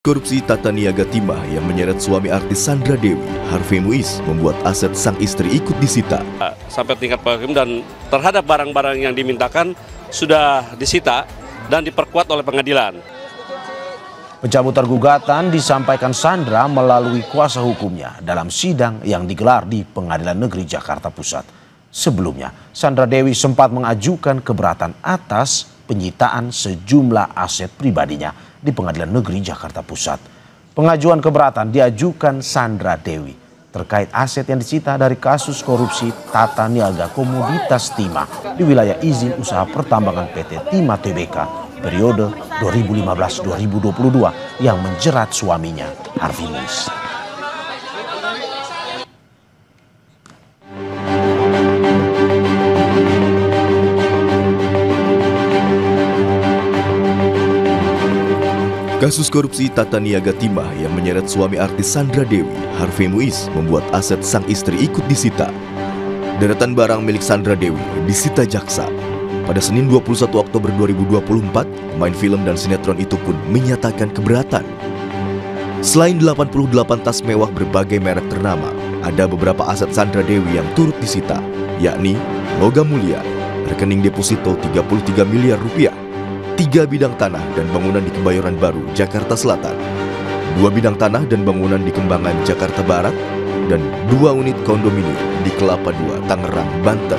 Korupsi tata niaga timah yang menyeret suami artis Sandra Dewi, Harvey Muiz, membuat aset sang istri ikut disita. Sampai tingkat hakim dan terhadap barang-barang yang dimintakan sudah disita dan diperkuat oleh pengadilan. Pencabutan gugatan disampaikan Sandra melalui kuasa hukumnya dalam sidang yang digelar di Pengadilan Negeri Jakarta Pusat. Sebelumnya, Sandra Dewi sempat mengajukan keberatan atas penyitaan sejumlah aset pribadinya di Pengadilan Negeri Jakarta Pusat. Pengajuan keberatan diajukan Sandra Dewi terkait aset yang disita dari kasus korupsi tata niaga komoditas timah di wilayah izin usaha pertambangan PT Timah Tbk periode 2015-2022 yang menjerat suaminya, Harvey Muiz. Kasus korupsi tata niaga timah yang menyeret suami artis Sandra Dewi, Harvey Muiz, membuat aset sang istri ikut disita. Deretan barang milik Sandra Dewi disita jaksa. Pada Senin 21 Oktober 2024, pemain film dan sinetron itu pun menyatakan keberatan. Selain 88 tas mewah berbagai merek ternama, ada beberapa aset Sandra Dewi yang turut disita, yakni logam mulia, rekening deposito 33 miliar rupiah, 3 bidang tanah dan bangunan di Kebayoran Baru, Jakarta Selatan, 2 bidang tanah dan bangunan di Kembangan, Jakarta Barat, dan 2 unit kondominium di Kelapa II, Tangerang, Banten.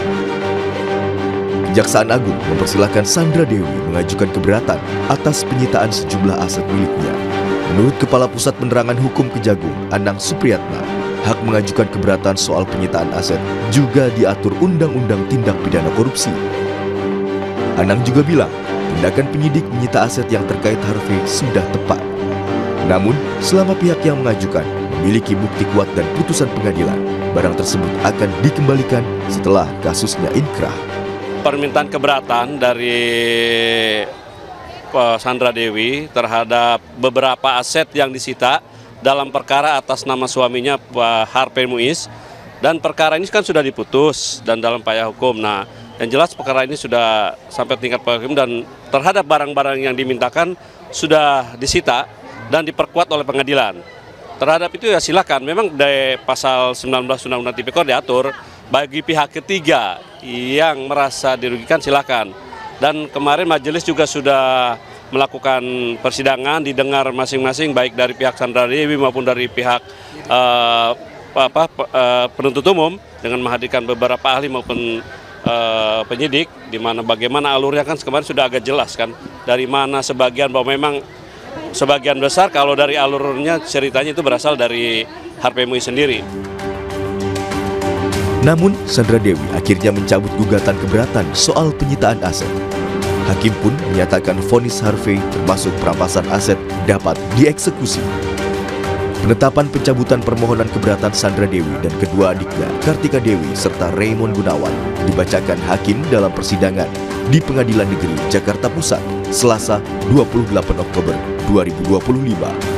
Kejaksaan Agung mempersilahkan Sandra Dewi mengajukan keberatan atas penyitaan sejumlah aset miliknya. Menurut Kepala Pusat Penerangan Hukum Kejagung, Anang Supriyatna, hak mengajukan keberatan soal penyitaan aset juga diatur Undang-Undang Tindak Pidana Korupsi. Anang juga bilang, tindakan penyidik menyita aset yang terkait Harvey sudah tepat. Namun, selama pihak yang mengajukan memiliki bukti kuat dan putusan pengadilan, barang tersebut akan dikembalikan setelah kasusnya inkrah. Permintaan keberatan dari Sandra Dewi terhadap beberapa aset yang disita dalam perkara atas nama suaminya Harvey Muiz, dan perkara ini kan sudah diputus dan dalam upaya hukum. Nah, yang jelas perkara ini sudah sampai tingkat hakim dan terhadap barang-barang yang dimintakan sudah disita dan diperkuat oleh pengadilan. Terhadap itu ya silakan, memang dari pasal 19 Undang-Undang Tipikor diatur bagi pihak ketiga yang merasa dirugikan silakan. Dan kemarin majelis juga sudah melakukan persidangan, didengar masing-masing baik dari pihak Sandra Dewi maupun dari pihak penuntut umum dengan menghadirkan beberapa ahli maupun penyidik, di mana bagaimana alurnya kan kemarin sudah agak jelas kan, dari mana sebagian bahwa memang sebagian besar kalau dari alurnya ceritanya itu berasal dari Harvey Muiz sendiri. Namun, Sandra Dewi akhirnya mencabut gugatan keberatan soal penyitaan aset. Hakim pun menyatakan vonis Harvey termasuk perampasan aset dapat dieksekusi. Penetapan pencabutan permohonan keberatan Sandra Dewi dan kedua adiknya, Kartika Dewi serta Raymond Gunawan, dibacakan hakim dalam persidangan di Pengadilan Negeri Jakarta Pusat, Selasa 28 Oktober 2025.